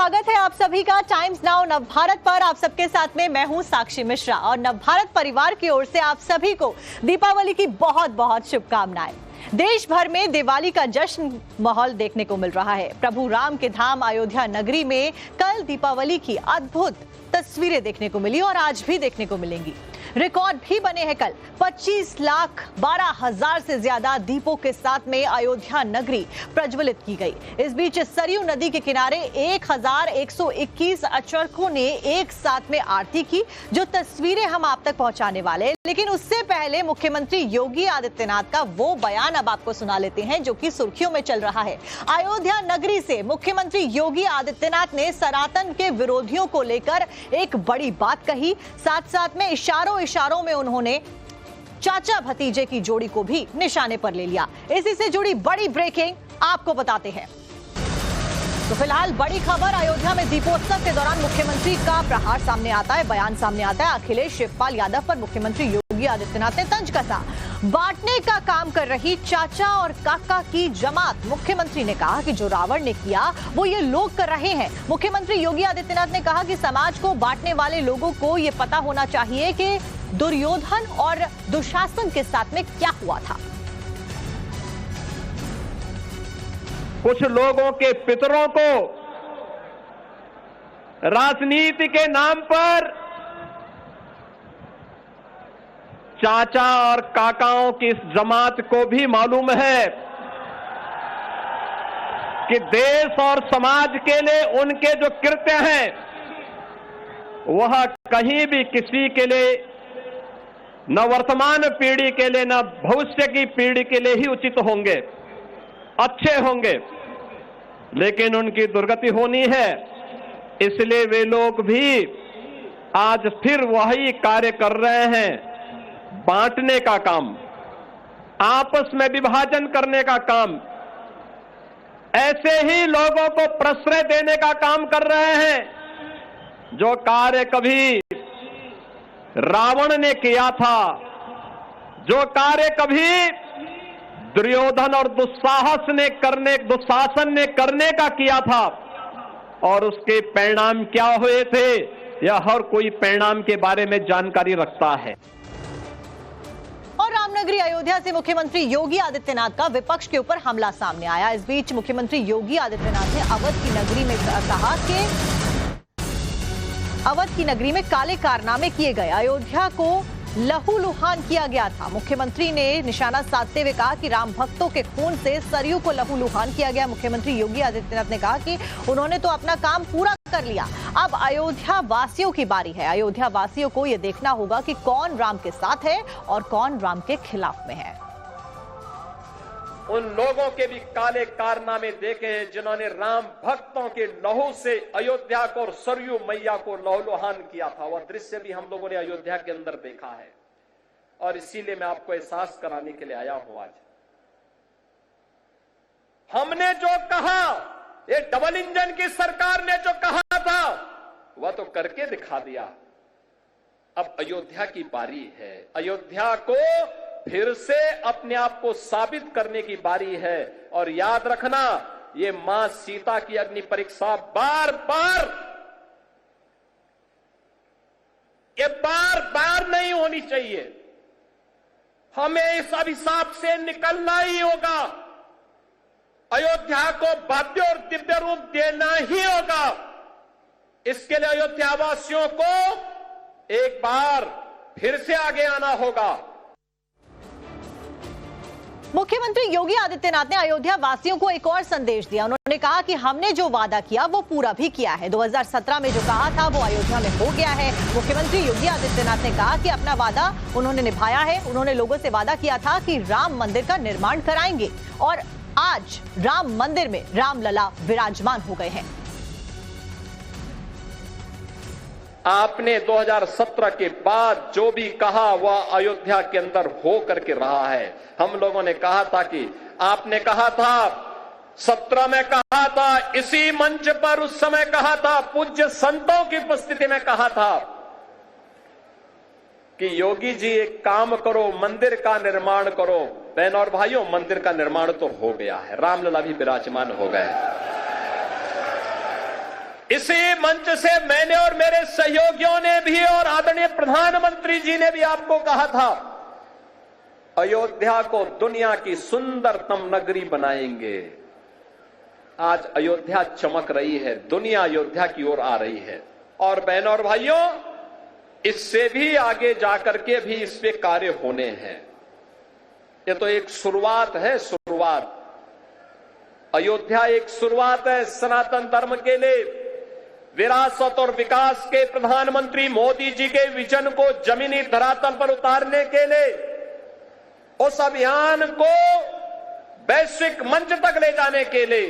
स्वागत है आप सभी का टाइम्स नाउ नवभारत पर। आप सबके साथ में मैं हूं साक्षी मिश्रा और नवभारत परिवार की ओर से आप सभी को दीपावली की बहुत बहुत शुभकामनाएं। देश भर में दिवाली का जश्न माहौल देखने को मिल रहा है। प्रभु राम के धाम अयोध्या नगरी में कल दीपावली की अद्भुत तस्वीरें देखने को मिली और आज भी देखने को मिलेंगी। रिकॉर्ड भी बने हैं कल 25,12,000 से ज्यादा दीपों के साथ में अयोध्या नगरी प्रज्वलित की गई। इस बीच सरयू नदी के किनारे 1,121 अर्चकों ने एक साथ में आरती की, जो तस्वीरें हम आप तक पहुंचाने वाले हैं। लेकिन उससे पहले मुख्यमंत्री योगी आदित्यनाथ का वो बयान अब आपको सुना लेते हैं जो कि सुर्खियों में चल रहा है। अयोध्या नगरी से मुख्यमंत्री योगी आदित्यनाथ ने सनातन के विरोधियों को लेकर एक बड़ी बात कही। साथ साथ में इशारों में उन्होंने चाचा भतीजे की जोड़ी को भी निशाने पर ले लिया। इसी से जुड़ी बड़ी ब्रेकिंग आपको बताते हैं। तो फिलहाल बड़ी खबर, अयोध्या में दीपोत्सव के दौरान मुख्यमंत्री का प्रहार सामने आता है, बयान सामने आता है। अखिलेश शिवपाल यादव पर मुख्यमंत्री योगी आदित्यनाथ ने तंज कसा। बांटने का काम कर रही चाचा और काका की जमात। मुख्यमंत्री ने कहा कि जो रावण ने किया वो ये लोग कर रहे हैं। मुख्यमंत्री योगी आदित्यनाथ ने कहा कि समाज को बांटने वाले लोगों को ये पता होना चाहिए कि दुर्योधन और दुशासन के साथ में क्या हुआ था। कुछ लोगों के पितरों को राजनीति के नाम पर चाचा और काकाओं की इस जमात को भी मालूम है कि देश और समाज के लिए उनके जो कृत्य हैं वह कहीं भी किसी के लिए न वर्तमान पीढ़ी के लिए न भविष्य की पीढ़ी के लिए ही उचित होंगे, अच्छे होंगे। लेकिन उनकी दुर्गति होनी है, इसलिए वे लोग भी आज फिर वही कार्य कर रहे हैं, बांटने का काम, आपस में विभाजन करने का काम, ऐसे ही लोगों को प्रश्रय देने का काम कर रहे हैं। जो कार्य कभी रावण ने किया था, जो कार्य कभी दुर्योधन और दुस्साहस ने दुशासन ने करने का किया था, और उसके परिणाम क्या हुए थे, यह हर कोई परिणाम के बारे में जानकारी रखता है। और रामनगरी अयोध्या से मुख्यमंत्री योगी आदित्यनाथ का विपक्ष के ऊपर हमला सामने आया। इस बीच मुख्यमंत्री योगी आदित्यनाथ ने अवध की नगरी में कहा कि अवध की नगरी में काले कारनामे किए गए, अयोध्या को लहूलुहान किया गया था। मुख्यमंत्री ने निशाना साधते हुए कहा कि राम भक्तों के खून से सरयू को लहूलुहान किया गया। मुख्यमंत्री योगी आदित्यनाथ ने कहा कि उन्होंने तो अपना काम पूरा कर लिया, अब अयोध्या वासियों की बारी है। अयोध्या वासियों को यह देखना होगा कि कौन राम के साथ है और कौन राम के खिलाफ में है। उन लोगों के भी काले कारनामे देखे हैं जिन्होंने राम भक्तों के लहू से अयोध्या को और सरयू मैया को लहूलुहान किया था। वह दृश्य भी हम लोगों ने अयोध्या के अंदर देखा है, और इसीलिए मैं आपको एहसास कराने के लिए आया हूं। आज हमने जो कहा, ये डबल इंजन की सरकार ने जो कहा था वह तो करके दिखा दिया। अब अयोध्या की बारी है, अयोध्या को फिर से अपने आप को साबित करने की बारी है। और याद रखना, ये मां सीता की अग्नि परीक्षा बार बार नहीं होनी चाहिए। हमें इस अभिशाप से निकलना ही होगा। अयोध्या को भव्य और दिव्य रूप देना ही होगा। इसके लिए अयोध्या वासियों को एक बार फिर से आगे आना होगा। मुख्यमंत्री योगी आदित्यनाथ ने अयोध्या वासियों को एक और संदेश दिया। उन्होंने कहा कि हमने जो वादा किया वो पूरा भी किया है। 2017 में जो कहा था वो अयोध्या में हो गया है। मुख्यमंत्री योगी आदित्यनाथ ने कहा कि अपना वादा उन्होंने निभाया है। उन्होंने लोगों से वादा किया था कि राम मंदिर का निर्माण कराएंगे, और आज राम मंदिर में रामलला विराजमान हो गए हैं। आपने 2017 के बाद जो भी कहा वह अयोध्या के अंदर हो करके रहा है। हम लोगों ने कहा था कि आपने कहा था, 17 में कहा था, इसी मंच पर उस समय कहा था, पूज्य संतों की उपस्थिति में कहा था कि योगी जी एक काम करो, मंदिर का निर्माण करो। बहनों और भाइयों, मंदिर का निर्माण तो हो गया है, रामलला भी विराजमान हो गए। इसी मंच से मैंने और मेरे सहयोगियों ने भी और आदरणीय प्रधानमंत्री जी ने भी आपको कहा था, अयोध्या को दुनिया की सुंदरतम नगरी बनाएंगे। आज अयोध्या चमक रही है, दुनिया अयोध्या की ओर आ रही है। और बहनों और भाइयों, इससे भी आगे जाकर के भी इस पे कार्य होने हैं। ये तो एक शुरुआत है, शुरुआत। अयोध्या एक शुरुआत है सनातन धर्म के लिए। विरासत और विकास के प्रधानमंत्री मोदी जी के विजन को जमीनी धरातल पर उतारने के लिए, उस अभियान को वैश्विक मंच तक ले जाने के लिए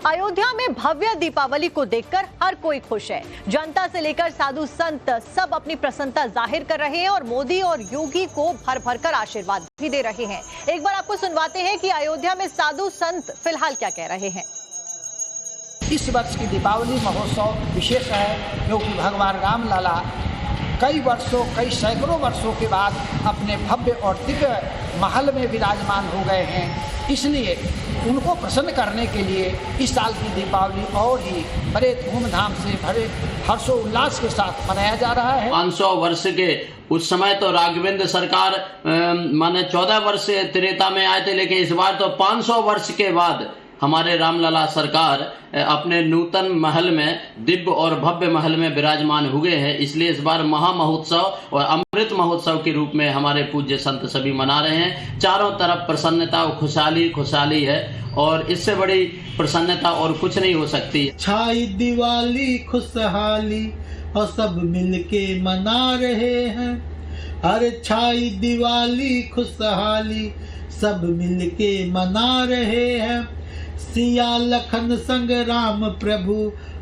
अयोध्या में भव्य दीपावली को देखकर हर कोई खुश है। जनता से लेकर साधु संत सब अपनी प्रसन्नता जाहिर कर रहे हैं और मोदी और योगी को भर भर कर आशीर्वाद भी दे रहे हैं। एक बार आपको सुनवाते हैं कि अयोध्या में साधु संत फिलहाल क्या कह रहे हैं। इस वर्ष की दीपावली महोत्सव विशेष है क्योंकि भगवान राम लला कई सैकड़ों वर्षों के बाद अपने भव्य और दिव्य महल में विराजमान हो गए हैं। इसलिए उनको प्रसन्न करने के लिए इस साल की दीपावली और ही बड़े धूमधाम से बड़े हर्षोल्लास के साथ मनाया जा रहा है। 500 वर्ष के उस समय तो राघवेंद्र सरकार माने 14 वर्ष त्रेता में आए थे, लेकिन इस बार तो 500 वर्ष के बाद हमारे रामलला सरकार अपने नूतन महल में, दिव्य और भव्य महल में विराजमान हुए हैं। इसलिए इस बार महा महोत्सव और अमृत महोत्सव के रूप में हमारे पूज्य संत सभी मना रहे हैं। चारों तरफ प्रसन्नता और खुशहाली है और इससे बड़ी प्रसन्नता और कुछ नहीं हो सकती। छाई दिवाली खुशहाली और सब मिलके मना रहे हैं। अरे छाई दिवाली खुशहाली सब मिलके मना रहे हैं। सिया लखन संग राम प्रभु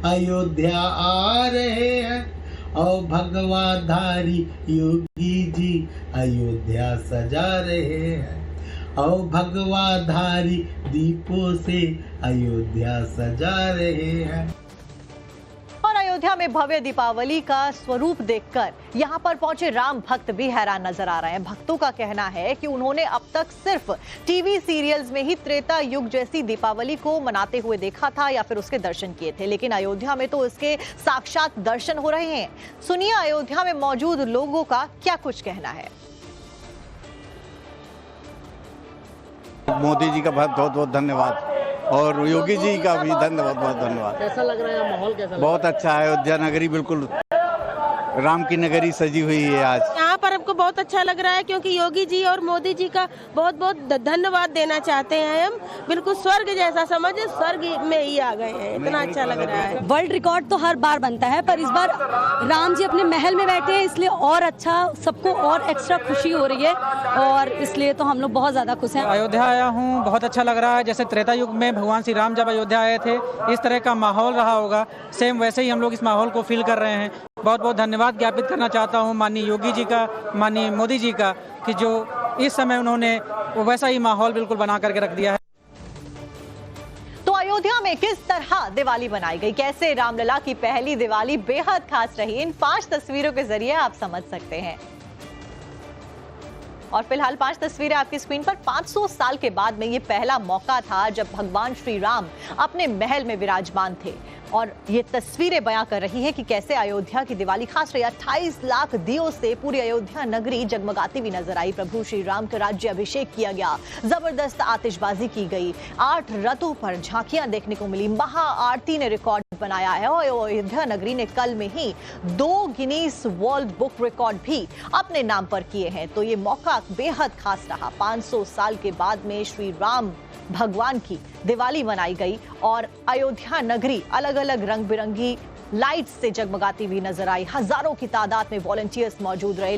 अयोध्या आ रहे हैं और भगवाधारी योगी जी अयोध्या सजा रहे हैं और भगवाधारी दीपों से अयोध्या सजा रहे हैं। और अयोध्या में भव्य दीपावली का स्वरूप देखकर यहां पर पहुंचे राम भक्त भी हैरान नजर आ रहे हैं। भक्तों का कहना है कि उन्होंने अब तक सिर्फ टीवी सीरियल्स में ही त्रेता युग जैसी दीपावली को मनाते हुए देखा था या फिर उसके दर्शन किए थे, लेकिन अयोध्या में तो इसके साक्षात दर्शन हो रहे हैं। सुनिए अयोध्या में मौजूद लोगों का क्या कुछ कहना है। मोदी जी का बहुत बहुत धन्यवाद और योगी जी का भी बहुत बहुत धन्यवाद। कैसा लग रहा है माहौल, कैसा बहुत अच्छा है। अयोध्या नगरी बिल्कुल राम की नगरी सजी हुई है। आज यहाँ पर हमको बहुत अच्छा लग रहा है क्योंकि योगी जी और मोदी जी का बहुत बहुत धन्यवाद देना चाहते हैं। हम बिल्कुल स्वर्ग जैसा समझे, स्वर्ग में ही आ गए हैं, इतना अच्छा लग रहा है। वर्ल्ड रिकॉर्ड तो हर बार बनता है, पर इस बार राम जी अपने महल में बैठे हैं, इसलिए और अच्छा, सबको और एक्स्ट्रा खुशी हो रही है और इसलिए तो हम लोग बहुत ज्यादा खुश हैं। अयोध्या आया हूँ, बहुत अच्छा लग रहा है। जैसे त्रेता युग में भगवान श्री राम जब अयोध्या आए थे, इस तरह का माहौल रहा होगा, सेम वैसे ही हम लोग इस माहौल को फील कर रहे हैं। बहुत बहुत धन्यवाद ज्ञापित करना चाहता हूं माननीय योगी जी का, माननीय मोदी जी का, कि जो इस समय उन्होंने वैसा ही माहौल बिल्कुल बना करके रख दिया है। तो अयोध्या में किस तरह दिवाली बनाई गई, कैसे रामलला की पहली दिवाली बेहद खास रही, इन 5 तस्वीरों के जरिए आप समझ सकते हैं। और फिलहाल 5 तस्वीरें आपकी स्क्रीन पर। 500 साल के बाद में ये पहला मौका था जब भगवान श्री राम अपने महल में विराजमान थे और ये तस्वीरें बयां कर रही हैं कि कैसे अयोध्या की दिवाली खास रही। 28 लाख दियों से पूरी अयोध्या नगरी जगमगाती हुई नजर आई। प्रभु श्री राम का राज्य अभिषेक किया गया, जबरदस्त आतिशबाजी की गई, 8 रथों पर झांकियां देखने को मिली, महा आरती ने रिकॉर्ड बनाया है और अयोध्या नगरी ने कल में ही 2 गिनीज वर्ल्ड बुक रिकॉर्ड भी अपने नाम पर किए हैं। तो ये मौका बेहद खास रहा। 500 साल के बाद में श्री राम भगवान की दिवाली मनाई गई और अयोध्या नगरी अलग अलग रंग बिरंगी लाइट्स से जगमगाती हुई नजर आई। हजारों की तादाद में वॉलंटियर्स मौजूद रहे।